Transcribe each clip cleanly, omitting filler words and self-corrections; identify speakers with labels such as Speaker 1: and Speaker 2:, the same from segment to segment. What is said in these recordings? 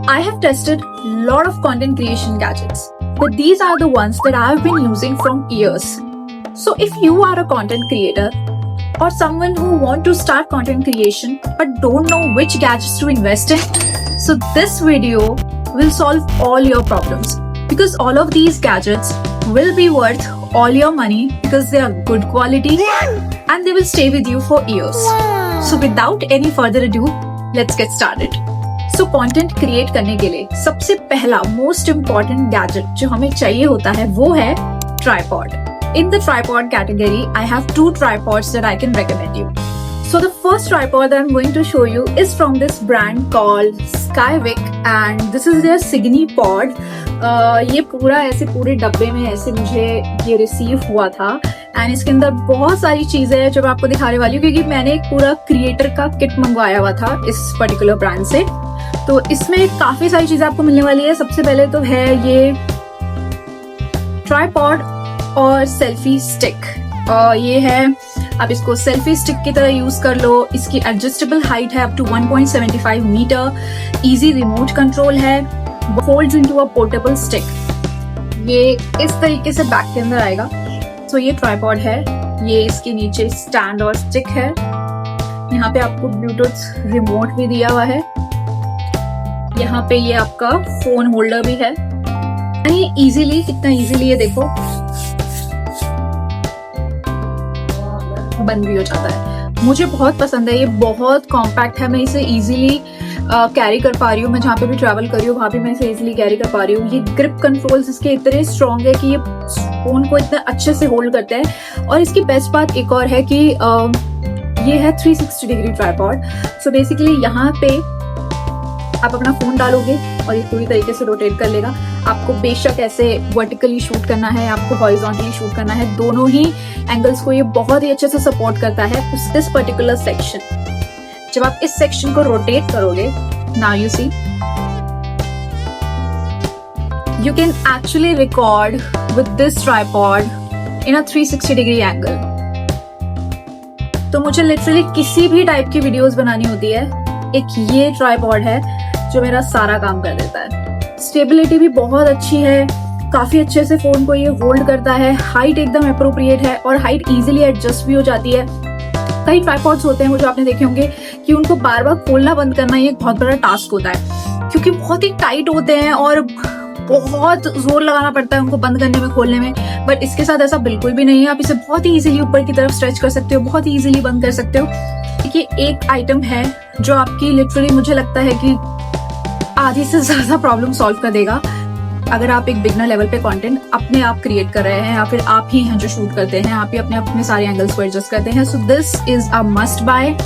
Speaker 1: I have tested lot of content creation gadgets, but these are the ones that I have been using from years. So if you are a content creator or someone who want to start content creation but don't know which gadgets to invest in, so this video will solve all your problems, because all of these gadgets will be worth all your money because they are good quality and they will stay with you for years. So without any further ado, let's get started. So content create करने के लिए सबसे पहला most important gadget जो हमें चाहिए होता है वो है tripod. In the tripod category, I have two tripods that I can recommend you. So the first tripod that I'm going to show you is from this brand called Skyvik, and this is their Signy pod. ये पूरा ऐसे पूरे डब्बे में ऐसे मुझे ये receive हुआ था, एंड इसके अंदर बहुत सारी चीजें हैं जो मैं आपको दिखाने वाली हूँ, क्योंकि मैंने एक पूरा क्रिएटर का किट मंगवाया हुआ था इस पर्टिकुलर ब्रांड से. तो इसमें काफी सारी चीजें आपको मिलने वाली है. सबसे पहले तो है ये ट्राइपॉड और सेल्फी स्टिक. ये है, आप इसको सेल्फी स्टिक की तरह यूज कर लो. इसकी एडजस्टेबल हाइट है up to 1.75 metre. Easy remote control है. Folds into a portable stick. ये इस तरीके से बैक के अंदर आएगा. तो ये ट्राइपॉड है. ये इसके नीचे स्टैंड और स्टिक है. यहाँ पे आपको ब्लूटूथ रिमोट भी दिया हुआ है. यहाँ पे ये आपका फोन होल्डर भी है. ये इजीली, कितना इजीली ये देखो बंद भी हो जाता है. मुझे बहुत पसंद है. ये बहुत कॉम्पैक्ट है. मैं इसे इजीली कैरी कर पा रही हूँ. मैं जहाँ पे भी ट्रैवल कर रही हूँ वहां पे मैं इसे इजीली कैरी कर पा रही हूँ. ये ग्रिप कंट्रोल्स इसके इतने स्ट्रॉन्ग है कि ये फोन को इतना अच्छे से होल्ड करते हैं. और इसकी बेस्ट बात एक और है कि ये है 360 डिग्री ट्राइपॉड. सो बेसिकली यहाँ पे आप अपना फोन डालोगे और ये पूरी तरीके से रोटेट कर लेगा. आपको बेशक ऐसे वर्टिकली शूट करना है, आपको हॉरिजॉन्टली शूट करना है, दोनों ही एंगल्स को ये बहुत ही अच्छे से सपोर्ट करता है. दिस पर्टिकुलर सेक्शन, जब आप इस सेक्शन को रोटेट करोगे, now you see, you can actually record with this tripod in a 360 degree angle. तो मुझे लिटरली किसी भी टाइप की वीडियोस बनानी होती है, एक ये ट्राइपॉड है जो मेरा सारा काम कर देता है. स्टेबिलिटी भी बहुत अच्छी है. काफी अच्छे से फोन को ये होल्ड करता है. हाइट एकदम अप्रोप्रिएट है और हाइट इजीली एडजस्ट भी हो जाती है. कई ट्राइपॉड्स होते हैं वो जो आपने देखे होंगे कि उनको बार बार खोलना बंद करना ये एक बहुत बड़ा टास्क होता है, क्योंकि बहुत ही टाइट होते हैं और बहुत जोर लगाना पड़ता है उनको बंद करने में, खोलने में. बट इसके साथ ऐसा बिल्कुल भी नहीं है. आप इसे बहुत ही इजीली ऊपर की तरफ स्ट्रेच कर सकते हो, बहुत ही इजीली बंद कर सकते हो. ये एक आइटम है जो आपकी लिटरली मुझे लगता है कि आधी से ज्यादा प्रॉब्लम सॉल्व कर देगा अगर आप एक बिगनर लेवल पे कंटेंट अपने आप क्रिएट कर रहे हैं, या फिर आप ही हैं जो शूट करते हैं, आप ही अपने सारे एंगल्स को एडजस्ट करते हैं. So this is a must buy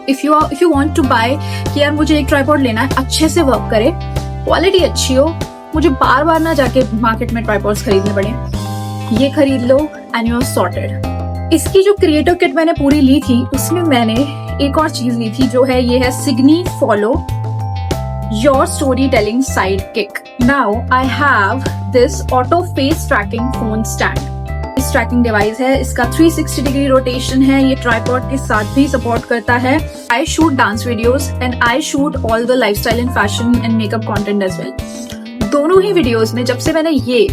Speaker 1: if you want to buy कि यार मुझे एक ट्राइपॉड लेना है, अच्छे से वर्क करे, क्वालिटी अच्छी हो, मुझे बार बार ना जाके मार्केट में ट्राइपॉड्स खरीदने पड़े. ये खरीद लो एंड यू आर सॉर्टेड. इसकी जो क्रिएटर किट मैंने पूरी ली थी उसमें मैंने एक और चीज ली थी जो है ये है Signy Follow Your Storytelling Sidekick. Now I have this auto face tracking phone stand. इस ट्रैकिंग डिवाइस है. इसका 360 डिग्री रोटेशन है. ये ट्राइपॉड के साथ भी सपोर्ट करता है. I shoot dance videos and I shoot all the lifestyle and fashion and makeup content as well. दोनों ही वीडियोस में जब से मैंने ये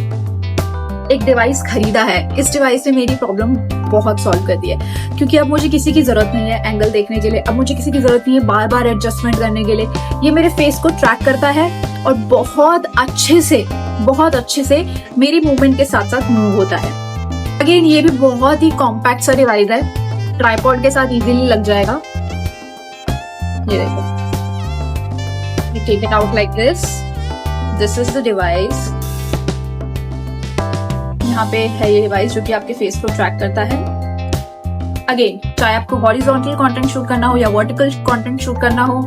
Speaker 1: एक डिवाइस खरीदा है, इस डिवाइस ने मेरी प्रॉब्लम बहुत सॉल्व कर दी है, क्योंकि अब मुझे किसी की जरूरत नहीं है एंगल देखने के लिए. अब मुझे किसी की जरूरत नहीं है बार बार एडजस्टमेंट करने के लिए. ये मेरे फेस को ट्रैक करता है और बहुत अच्छे से मेरी मूवमेंट के साथ साथ मूव होता है. अगेन ये भी बहुत ही कॉम्पैक्ट सा डिवाइस है. ट्राइपॉड के साथ इजीली लग जाएगा. ये देखो, you take it out like this. This is the device. यहाँ पे है ये डिवाइस जो कि आपके फेस को ट्रैक करता है. अगेन, चाहे आपको हॉरिजॉन्टल कंटेंट शूट करना हो या वर्टिकल कंटेंट शूट करना हो,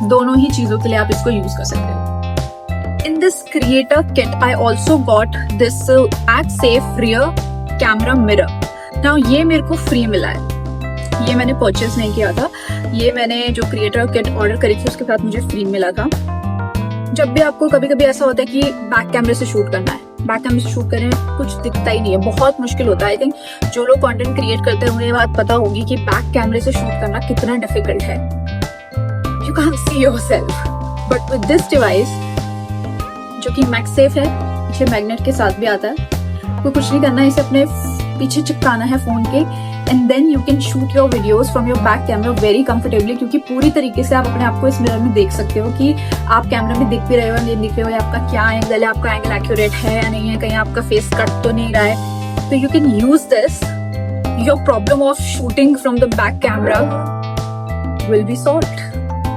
Speaker 1: दोनों ही चीजों के लिए आप इसको यूज कर सकते हो. In this creator kit I also got this MagSafe rear camera mirror. Now ये मेरे को फ्री मिला है. ये मैंने परचेज नहीं किया था. ये मैंने जो क्रिएटर किट ऑर्डर करी थी उसके साथ मुझे फ्री मिला था. जब भी आपको कभी कभी ऐसा होता है कि बैक कैमरे से शूट करना है, बैक कैमरे से शूट करें, कुछ दिखता ही नहीं है, बहुत मुश्किल होता है. आई थिंक जो लोग कंटेंट क्रिएट करते हैं उन्हें ये बात पता होगी कि बैक कैमरे से शूट करना कितना डिफिकल्ट है. You can't see yourself. But with this device जो कि मैगसेफ है, पीछे मैग्नेट के साथ भी आता है, कोई कुछ नहीं करना है, इसे अपने पीछे चिपकाना है फोन के and then you can shoot your videos from your back camera very comfortably, क्योंकि पूरी तरीके से आप अपने आप को इस मिरर में देख सकते हो कि आप कैमरा में दिख भी रहे हो या नहीं दिख रहे हो, या आपका क्या एंगल है, आपका एंगल एक्यूरेट है या नहीं है, कहीं आपका फेस कट तो नहीं रहा है. तो you can use this, your problem of shooting from the back camera will be solved.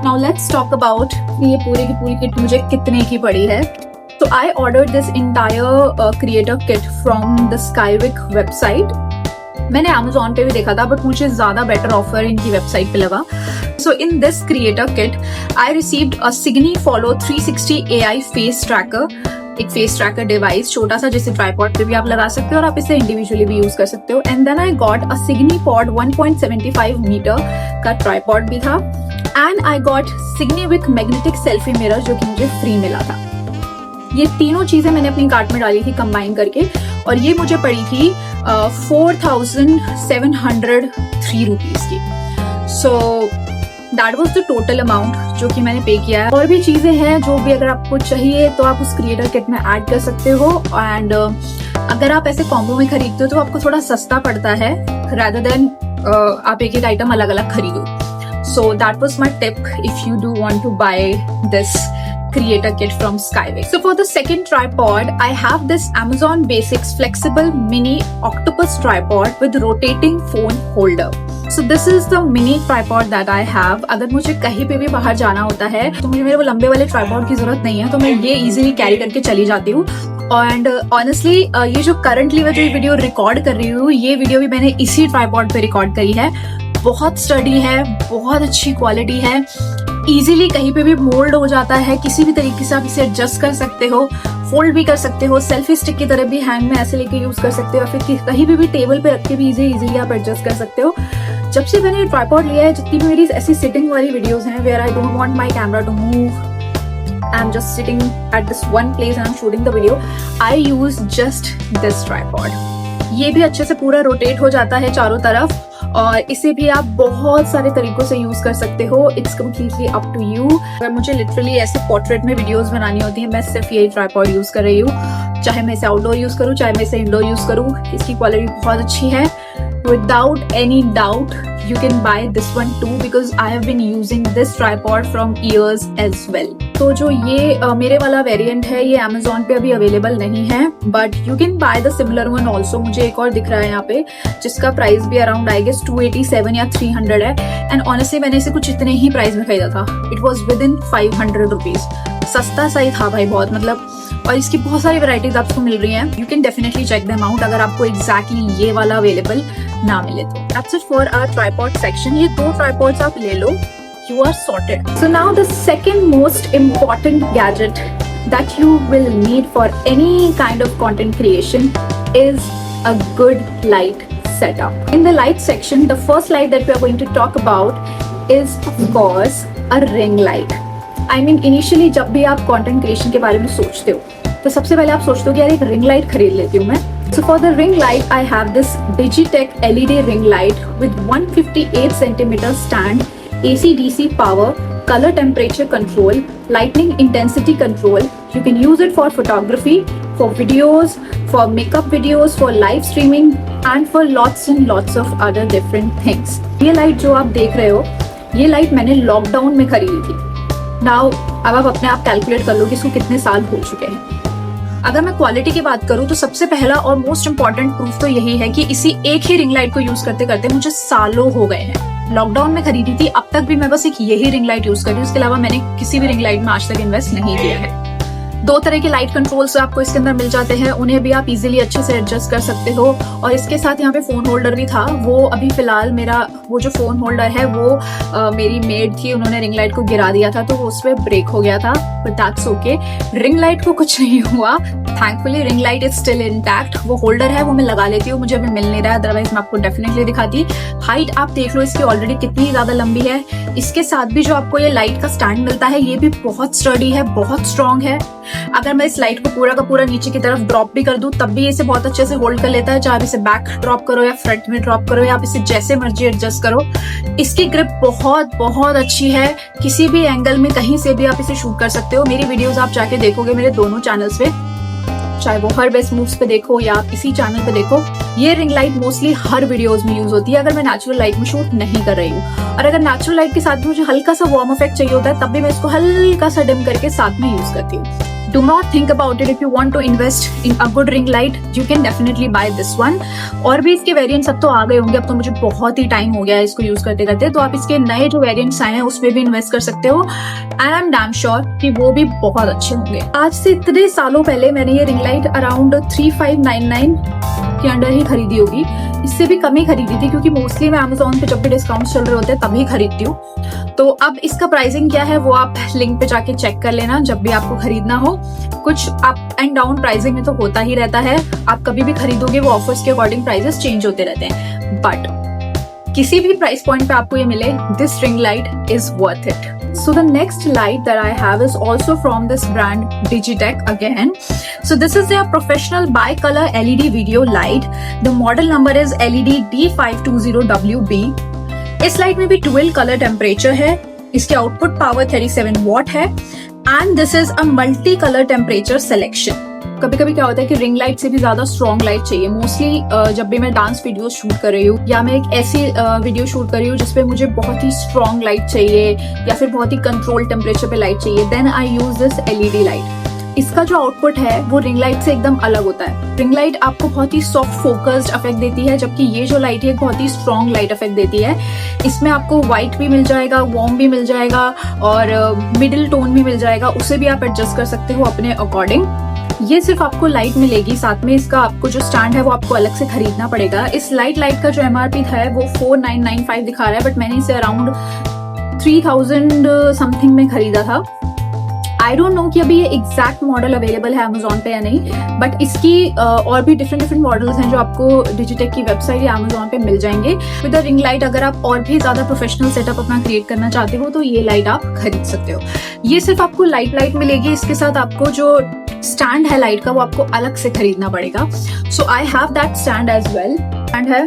Speaker 1: Now let's talk about ये पूरी की पूरी किट मुझे कितने की पड़ी है. So I ordered this entire creator kit from the Skywick website. मैंने Amazon पे भी देखा था, बट मुझे ज़्यादा बेटर ऑफर इनकी वेबसाइट पे लगा. So in this creator kit, I received a Signy Follow 360 AI face tracker, एक फेस ट्रैकर डिवाइस छोटा सा, जिसे ट्राइपॉड पे भी आप लगा सकते हो और आप इसे इंडिविजुअली भी यूज कर सकते हो. And then I got a Signy Pod 1.75 metre का ट्राइपॉड भी था. And I got Signy Wick magnetic selfie mirror, जो कि मुझे फ्री मिला था. ये तीनों चीजें मैंने अपनी कार्ट में डाली थी कंबाइन करके, और ये मुझे पड़ी थी 4,703 रुपीज की. सो that was the total amount जो कि मैंने पे किया है. और भी चीजें हैं जो भी अगर आपको चाहिए तो आप उस क्रिएटर किट में ऐड कर सकते हो. एंड अगर आप ऐसे कॉम्बो में खरीदते हो तो आपको थोड़ा सस्ता पड़ता है rather देन आप एक एक आइटम अलग अलग खरीदो. So that was my tip if you do want to buy this creator kit from Skywick. So for the second tripod, I have this Amazon Basics flexible mini octopus tripod with rotating phone holder. So this is the mini tripod that I have. अगर मुझे कहीं पे भी बाहर जाना होता है तो मुझे मेरे वो लंबे वाले ट्राइपॉड की जरूरत नहीं है, तो मैं ये इजीली कैरी करके चली जाती हूँ. एंड ऑनेस्टली ये जो करंटली मैं जो वीडियो रिकॉर्ड कर रही हूँ, ये वीडियो भी मैंने इसी ट्राइपॉड पे रिकॉर्ड करी है. बहुत स्टडी है, बहुत अच्छी क्वालिटी है, इजीली कहीं पे भी मोल्ड हो जाता है, किसी भी तरीके से आप इसे एडजस्ट कर सकते हो, फोल्ड भी कर सकते हो, सेल्फी स्टिक की तरह भी हैंड में ऐसे लेके यूज कर सकते हो, या फिर कहीं भी टेबल पे रख के भी इजीली आप एडजस्ट कर सकते हो. जब से मैंने ट्राइपॉड लिया है, जितनी भी मेरी ऐसी सिटिंग वाली वीडियोस हैं where I don't want my camera to move, I am just sitting at this one place and I am shooting the video, I use just this tripod. ये भी अच्छे से पूरा रोटेट हो जाता है चारों तरफ, और इसे भी आप बहुत सारे तरीकों से यूज कर सकते हो. It's completely up to you. अगर मुझे लिटरली ऐसे पोर्ट्रेट में वीडियोस बनानी होती है, मैं सिर्फ यही ट्राइपॉड यूज कर रही हूँ. चाहे मैं इसे आउटडोर यूज करूँ, चाहे मैं इसे इंडोर यूज करूँ, इसकी क्वालिटी बहुत अच्छी है. Without any doubt, you can buy this one too because I have been using this tripod from years as well. तो जो ये मेरे वाला वेरिएंट है, ये Amazon पे अभी अवेलेबल नहीं है, but you can buy the similar one also. मुझे एक और दिख रहा है यहाँ पे, जिसका प्राइस भी अराउंड आई गेस 287 या 300 है. एंड ऑनेस्टली मैंने इसे कुछ इतने ही प्राइस में खरीदा था. It was with in 500 rupees. सस्ता सा ही था भाई, बहुत मतलब. और इसकी बहुत सारी वैरायटीज आपको मिल रही हैं. You can definitely check them out अगर आपको एग्जैक्टली ये वाला अवेलेबल ना मिले तो. That's it for our tripod section. ये 2 ट्राइपॉड्स आप ले लो, you are sorted. So now the second most important gadget that you will need for any kind of content creation is a good light setup. In the light section, the first light that we are going to talk about is of course a ring light. I mean initially जब भी आप content creation के बारे में सोचते हो तो सबसे पहले आप सोचते हो कि यार एक ring light खरीद लेती हूँ मैं. So for the ring light, I have this Digitech LED ring light with 158 centimeter stand, AC/DC power, color temperature control, lighting intensity control. You can use it for photography, for videos, for makeup videos, for live streaming and for lots and lots of other different things. ये light जो आप देख रहे हो, ये light मैंने lockdown में खरीदी थी. नाउ अब आप अपने आप कैलकुलेट कर लो कि इसको कितने साल हो चुके हैं. अगर मैं क्वालिटी की बात करूं तो सबसे पहला और मोस्ट इंपॉर्टेंट प्रूफ तो यही है कि इसी एक ही रिंग लाइट को यूज करते करते मुझे सालों हो गए हैं. लॉकडाउन में खरीदी थी, अब तक भी मैं बस एक यही रिंग लाइट यूज कर रही हूँ. उसके अलावा मैंने किसी भी रिंग लाइट में आज तक इन्वेस्ट नहीं किया है. 2 तरह के लाइट कंट्रोल्स आपको इसके अंदर मिल जाते हैं, उन्हें भी आप इजीली अच्छे से एडजस्ट कर सकते हो. और इसके साथ यहाँ पे फोन होल्डर भी था. वो अभी फिलहाल मेरा वो जो फोन होल्डर है वो मेरी मेड थी, उन्होंने रिंग लाइट को गिरा दिया था तो वो उस पर ब्रेक हो गया था, but that's okay. Ring light को कुछ नहीं हुआ, thankfully ring light is still intact. वो होल्डर है वो मैं लगा लेती हूँ, मुझे अभी मिल नहीं रहा है, अदरवाइज मैं आपको डेफिनेटली दिखाती। हाइट आप देख लो इसकी ऑलरेडी कितनी ज्यादा लंबी है। इसके साथ भी जो आपको ये लाइट का स्टैंड मिलता है ये भी बहुत स्टर्डी है, बहुत स्ट्रॉन्ग है। अगर मैं इस लाइट को पूरा का पूरा नीचे की तरफ ड्रॉप भी कर दूं तब भी इसे बहुत अच्छे से होल्ड कर लेता है, चाहे आप इसे बैक ड्रॉप करो या फ्रंट में ड्रॉप करो या आप इसे जैसे मर्जी एडजस्ट करो। इसकी ग्रिप बहुत बहुत अच्छी है, किसी भी एंगल में कहीं से भी आप इसे शूट कर सकते हो। मेरी वीडियोस आप जाके देखोगे मेरे दोनों चैनल्स पे, चाहे वो हर बेस्ट मूव्स पे देखो या आप इसी चैनल पे देखो, ये रिंग लाइट मोस्टली हर वीडियोस में यूज होती है अगर मैं नेचुरल लाइट में शूट नहीं कर रही हूँ। और अगर नेचुरल लाइट के साथ मुझे हल्का सा वार्म इफेक्ट चाहिए होता है तब भी मैं इसको हल्का सा डिम करके साथ में यूज करती हूँ। Do not think about it. If you want to invest in a good ring light, you can definitely buy this one. और भी इसके वेरिएंट्स अब तो आ गए होंगे, अब तो मुझे बहुत ही टाइम हो गया है इसको यूज करते करते, तो आप इसके नए जो वेरिएंट्स आए हैं उसमें भी इन्वेस्ट कर सकते हो and I am damn sure कि वो भी बहुत अच्छे होंगे। आज से इतने सालों पहले मैंने ये रिंग लाइट अराउंड 3599 के अंडर ही खरीदी होगी, इससे भी कम ही खरीदी थी क्योंकि मोस्टली मैं Amazon पे जब भी डिस्काउंट चल रहे होते हैं तभी खरीदती हूँ। तो अब इसका प्राइसिंग क्या है वो आप लिंक पे जाके चेक कर लेना जब भी आपको खरीदना हो। कुछ अप एंड डाउन प्राइसिंग में तो होता ही रहता है, आप कभी भी खरीदोगे वो ऑफर्स के अकॉर्डिंग प्राइसेस चेंज होते रहते हैं, बट किसी भी प्राइस पॉइंट पे आपको ये मिले, this ring light is worth it. So the next light that I have is also from this brand Digitech again. So this is their professional bi-color LED video light. The model number is LED D520WB. इस light में भी 12 colour temperature है, इसकी output power 37 what है and this is a multi colour temperature selection. कभी कभी क्या होता है कि रिंग लाइट से भी ज्यादा स्ट्रॉन्ग लाइट चाहिए। मोस्टली जब भी मैं डांस वीडियो शूट कर रही हूँ या मैं एक ऐसी वीडियो शूट कर रही हूँ जिसपे मुझे बहुत ही स्ट्रॉन्ग लाइट चाहिए या फिर बहुत ही कंट्रोल टेम्परेचर पे लाइट चाहिए, then I use this LED light. इसका जो आउटपुट है वो रिंग लाइट से एकदम अलग होता है। रिंग लाइट आपको बहुत ही सॉफ्ट फोकस्ड इफेक्ट देती है, जबकि ये जो लाइट है बहुत ही स्ट्रॉन्ग लाइट इफेक्ट देती है। इसमें आपको व्हाइट भी मिल जाएगा, वार्म भी मिल जाएगा और मिडिल टोन भी मिल जाएगा, उसे भी आप एडजस्ट कर सकते हो अपने अकॉर्डिंग। ये सिर्फ आपको लाइट मिलेगी, साथ में इसका आपको जो स्टैंड है वो आपको अलग से खरीदना पड़ेगा। इस लाइट का जो एमआरपी है वो 4995 दिखा रहा है, बट मैंने इसे अराउंड 3000 समथिंग में खरीदा था। आई डोंट नो कि अभी ये एग्जैक्ट मॉडल अवेलेबल है अमेजोन पे या नहीं, बट इसकी और भी डिफरेंट मॉडल्स हैं जो आपको डिजिटेक की वेबसाइट या अमेजोन पे मिल जाएंगे। विद द रिंग लाइट अगर आप और भी ज्यादा प्रोफेशनल सेटअप अपना क्रिएट करना चाहते हो तो ये लाइट आप खरीद सकते हो। ये सिर्फ आपको लाइट मिलेगी, इसके साथ आपको जो स्टैंड है लाइट का वो आपको अलग से खरीदना पड़ेगा। So I have that stand as well. Stand है,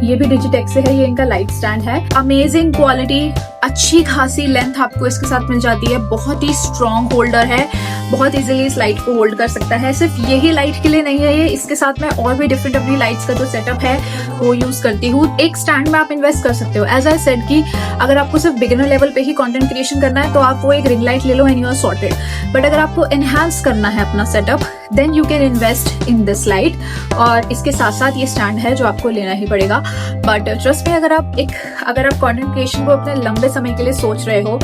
Speaker 1: ये भी डिजिटेक से है, ये इनका लाइट स्टैंड है। अमेजिंग क्वालिटी, अच्छी खासी लेंथ आपको इसके साथ मिल जाती है, बहुत ही स्ट्रॉन्ग होल्डर है, बहुत इजीली इस लाइट को होल्ड कर सकता है। सिर्फ यही लाइट के लिए नहीं है ये, इसके साथ में और भी डिफरेंट अपनी लाइट्स का जो सेटअप है वो यूज करती हूँ। एक स्टैंड में आप इन्वेस्ट कर सकते हो। एज आई सेड कि अगर आपको सिर्फ बिगिनर लेवल पे ही कंटेंट क्रिएशन करना है तो आप वो एक रिंग लाइट ले लो and you are sorted, but अगर आपको एनहांस करना है अपना setup then you can invest in this light. और इसके साथ साथ ये स्टैंड है जो आपको लेना ही पड़ेगा, बट ट्रस्ट में अगर आप कंटेंट क्रिएशन को अपने लंबे समय के लिए सोच रहे हो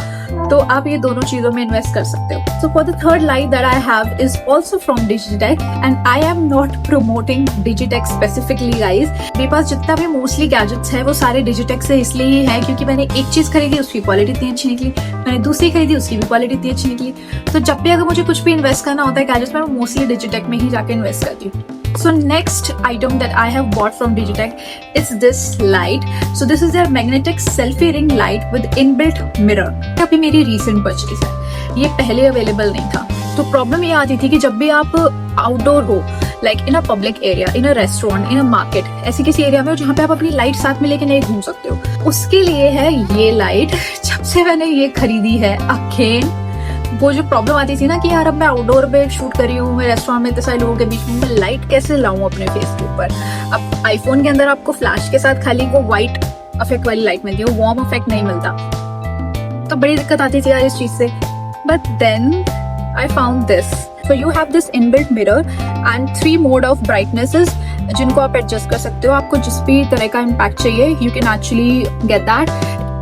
Speaker 1: तो आप ये दोनों चीजों में इन्वेस्ट कर सकते हो। So for the third light that I have is also from Digitech and I am not promoting Digitech specifically guys. मेरे पास जितना भी मोस्टली गैजेट्स है वो सारे Digitech से इसलिए ही है क्योंकि मैंने एक चीज खरीदी उसकी क्वालिटी इतनी अच्छी निकली, मैंने दूसरी खरीदी उसकी भी क्वालिटी इतनी अच्छी निकली। तो जब भी अगर मुझे कुछ भी इन्वेस्ट करना होता है गैजेट्स में, मैं मोस्टली Digitech में ही जाके इन्वेस्ट करती हूँ। So next item that I have bought from Digitech is this light. So this is their magnetic selfie ring light with inbuilt mirror. अभी मेरी recent purchase है, ये पहले अवेलेबल नहीं था। तो प्रॉब्लम ये आती थी कि जब भी आप आउटडोर हो, like in a public area, in a restaurant, in a market, ऐसी किसी एरिया में हो जहाँ पे आप अपनी लाइट साथ में लेके नहीं घूम सकते हो, उसके लिए है ये लाइट। जब से मैंने ये खरीदी है अगेन, वो जो प्रॉब्लम आती थी ना कि यार अब मैं आउटडोर पे शूट कर रही हूँ, मैं रेस्टोरेंट में इतने सारे लोगों के बीच में, मैं लाइट कैसे लाऊं अपने फेस के ऊपर। अब आईफोन के अंदर आपको फ्लैश के साथ खाली वो व्हाइट इफेक्ट वाली लाइट मिलती है, वो वार्म इफेक्ट नहीं मिलता, तो बड़ी दिक्कत आती थी यार इस चीज से। But then I found this. So you have this inbuilt mirror and 3 mode of brightnesses जिनको आप एडजस्ट कर सकते हो। आपको जिस भी तरह का इम्पैक्ट चाहिए you can actually get that.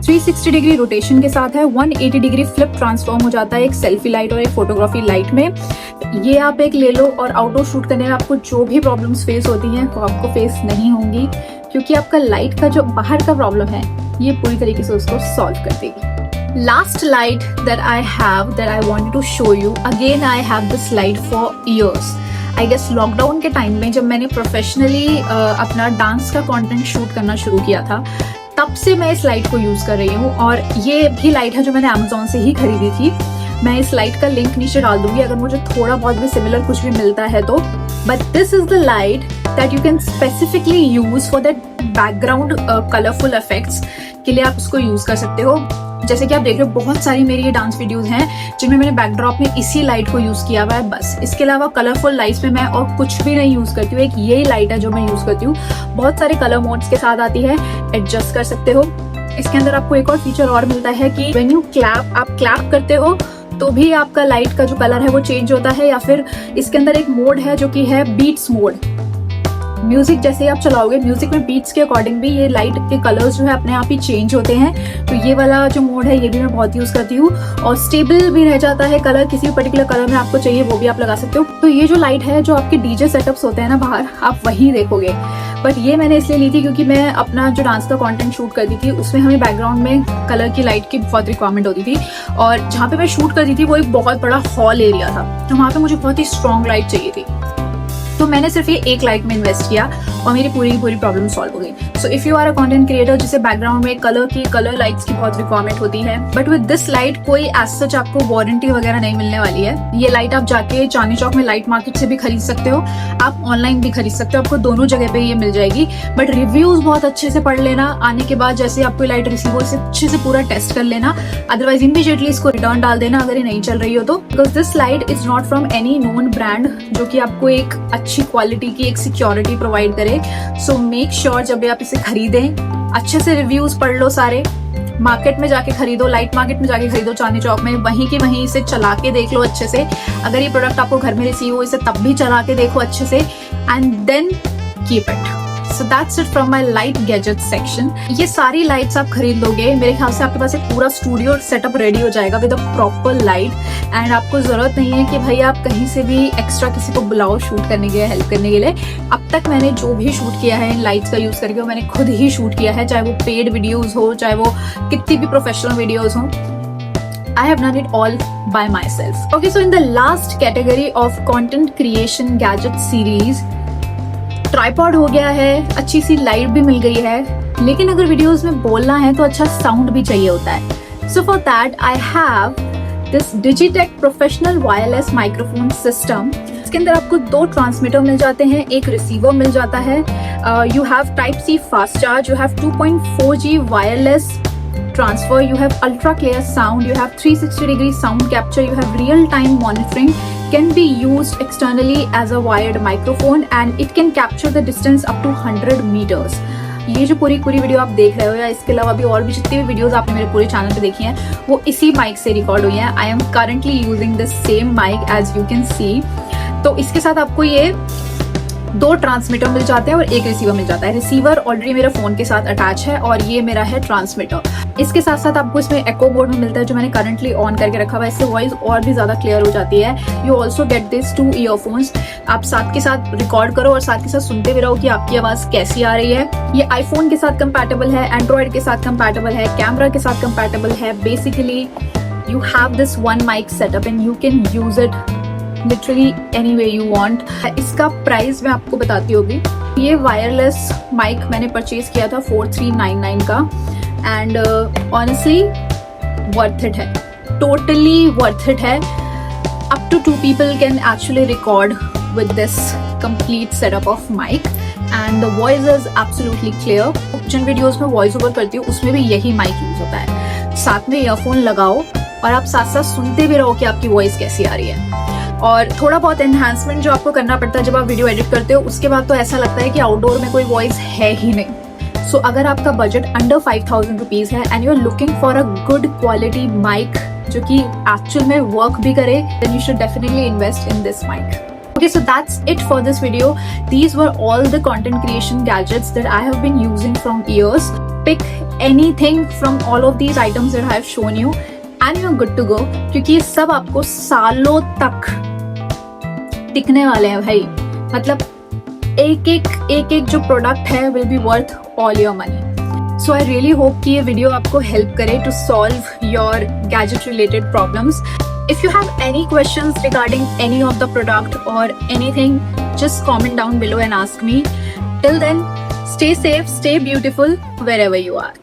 Speaker 1: 360 degree rotation के साथ है, 180 डिग्री फ्लिप ट्रांसफॉर्म हो जाता है एक सेल्फी लाइट और एक फोटोग्राफी लाइट में। ये आप एक ले लो और आउटडोर शूट करने में आपको जो भी प्रॉब्लम्स फेस होती हैं वो आपको फेस नहीं होंगी, क्योंकि आपका लाइट का जो बाहर का प्रॉब्लम है ये पूरी तरीके से उसको सॉल्व कर देगी। Last light that I have that I wanted to show you, again I have this light for ears. I guess lockdown के टाइम में जब मैंने प्रोफेशनली अपना डांस का कंटेंट शूट करना शुरू किया था, तब से मैं इस लाइट को यूज़ कर रही हूँ। और ये भी लाइट है जो मैंने अमेजोन से ही खरीदी थी। मैं इस लाइट का लिंक नीचे डाल दूंगी अगर मुझे थोड़ा बहुत भी सिमिलर कुछ भी मिलता है तो। But this is the light that you can specifically use for that background colourful effects के लिए आप उसको यूज कर सकते हो। जैसे कि आप देख रहे हो, बहुत सारी मेरी ये डांस वीडियोस हैं जिनमें मैंने बैकड्रॉप में इसी लाइट को यूज किया हुआ है बस। इसके अलावा कलरफुल लाइट्स में मैं और कुछ भी नहीं यूज करती हूँ। एक यही लाइट है जो मैं यूज करती हूँ, बहुत सारे कलर मोड्स के साथ आती है, एडजस्ट कर सकते हो। इसके अंदर आपको एक और फीचर और मिलता है कि व्हेन यू क्लैप, आप क्लैप करते हो तो भी आपका लाइट का जो कलर है वो चेंज होता है। या फिर इसके अंदर एक मोड है जो कि है बीट्स मोड। म्यूजिक जैसे ही आप चलाओगे, म्यूजिक में बीट्स के अकॉर्डिंग भी ये लाइट के कलर्स जो है अपने आप ही चेंज होते हैं। तो ये वाला जो मोड है ये भी मैं बहुत यूज करती हूँ, और स्टेबल भी रह जाता है कलर। किसी भी पर्टिकुलर कलर में आपको चाहिए वो भी आप लगा सकते हो। तो ये जो लाइट है, जो आपके डीजे सेटअप्स होते हैं ना बाहर, आप वहीं देखोगे। बट ये मैंने इसलिए ली थी क्योंकि मैं अपना जो डांस का कंटेंट शूट करती थी उसमें हमें बैकग्राउंड में कलर की लाइट की बहुत रिक्वायरमेंट होती थी। और जहाँ पे मैं शूट करती थी वो एक बहुत बड़ा हॉल एरिया था, तो वहाँ पे मुझे बहुत ही स्ट्रॉन्ग लाइट चाहिए थी। तो मैंने सिर्फ ये एक लाइट में इन्वेस्ट किया और मेरी पूरी प्रॉब्लम सॉल्व हो गई। So if you are a content creator जिसे बैकग्राउंड में कलर लाइट्स की बहुत रिक्वायरमेंट होती है, बट विद दिस लाइट कोई एज सच आपको वारंटी वगैरह नहीं मिलने वाली है। ये लाइट आप जाके चांदनी चौक में लाइट मार्केट से भी खरीद सकते हो, आप ऑनलाइन भी खरीद सकते हो, आपको दोनों जगह पे ये मिल जाएगी। बट रिव्यूज बहुत अच्छे से पढ़ लेना, आने के बाद जैसे आपको लाइट रिसीव हो इसे अच्छे से पूरा टेस्ट कर लेना, अदरवाइज इमीडिएटली इसको रिटर्न डाल देना अगर ये नहीं चल रही हो तो। Because this light is not from any known brand जो कि आपको एक अच्छी क्वालिटी की एक सिक्योरिटी प्रोवाइड करे। सो मेक श्योर जब भी आप इसे खरीदें अच्छे से रिव्यूज पढ़ लो सारे। मार्केट में जाके खरीदो, लाइट मार्केट में जाके खरीदो चांदनी चौक में, वहीं के वहीं इसे चला के देख लो अच्छे से। अगर ये प्रोडक्ट आपको घर में रिसीव हो इसे तब भी चला के देखो अच्छे से, and then keep it. So that's it from my light gadget section. ये सारी लाइट्स आप खरीद लोगे, मेरे ख्याल से आपके पास एक पूरा स्टूडियो सेटअप रेडी हो जाएगा with a proper light. And आपको जरूरत नहीं है कि भाई आप कहीं से भी एक्स्ट्रा किसी को बुलाओ शूट करने के लिए, हेल्प करने के लिए। अब तक मैंने जो भी शूट किया है इन लाइट्स का यूज करके वो मैंने खुद ही शूट किया है, चाहे वो पेड वीडियोज हो, चाहे वो कितनी भी प्रोफेशनल वीडियोज हो। I have done it all by myself. Okay, so in the last category of content creation gadget series, tripod हो गया है, अच्छी सी लाइट भी मिल गई है, लेकिन अगर वीडियोस में बोलना है तो अच्छा साउंड भी चाहिए होता है। So for that I have this Digitek professional wireless microphone system. इसके अंदर आपको 2 ट्रांसमीटर मिल जाते हैं, एक रिसीवर मिल जाता है। You have type C fast charge, you have 2.4G wireless transfer, you have ultra clear sound, you have 360-degree sound capture, you have real time monitoring, can be used externally as a wired microphone and it can capture the distance up to 100 meters. ये जो पूरी video आप देख रहे हो या इसके अलावा भी और भी जितनी भी वीडियोस आपने मेरे पूरे चैनल पे देखी हैं वो इसी माइक से रिकॉर्ड हुई हैं। I am currently using this same mic as you can see. तो इसके साथ आपको ये 2 ट्रांसमीटर मिल जाते हैं और एक रिसीवर मिल जाता है। रिसीवर ऑलरेडी मेरे फोन के साथ अटैच है और ये मेरा है ट्रांसमीटर। इसके साथ साथ आपको इसमें एको बोर्ड में मिलता है जो मैंने करंटली ऑन करके रखा हुआ है, इससे वॉइस और भी ज्यादा क्लियर हो जाती है। You also get this 2 earphones, आप साथ के साथ रिकॉर्ड करो और साथ के साथ सुनते भी रहो कि आपकी आवाज कैसी आ रही है। ये आईफोन के साथ कंपैटिबल है, एंड्रॉइड के साथ कंपैटिबल है, कैमरा के साथ कंपैटिबल है। Basically you have this 1 mic setup and you can use it literally any way you want. इसका प्राइस मैं आपको बताती हूँ अभी। ये वायरलेस माइक मैंने परचेज किया था 4399 का एंड ऑनेस्टली वर्थ इट है, टोटली वर्थ इट है। Up to 2 people can actually record with this complete setup of mic and the voice is absolutely clear. जिन वीडियोज में वॉइस ओवर करती हूँ उसमें भी यही माइक यूज होता है। साथ में ईयरफोन लगाओ और आप साथ साथ सुनते भी रहो कि आपकी वॉइस कैसी आ रही है। और थोड़ा बहुत एनहांसमेंट जो आपको करना पड़ता है जब आप वीडियो एडिट करते हो, उसके बाद तो ऐसा लगता है कि आउटडोर में कोई वॉइस है ही नहीं। सो अगर आपका बजट अंडर 5000 रुपीज है and you are looking for a good quality mic जो कि एक्चुअल में वर्क भी करे, then you should definitely invest in this mic. Okay, so that's it for this video. These were all the content creation gadgets that I have been using from years. Pick anything from all of these items that I have shown you and you're good to go. क्योंकि ये सब आपको सालों तक टिकने वाले हैं भाई. मतलब एक एक जो प्रोडक्ट है will be worth all your money. So I really hope कि ये वीडियो आपको हेल्प करे to solve your gadget related problems. If you have any questions regarding any of the product or anything, just comment down below and ask me. Till then, stay safe, stay beautiful wherever you are.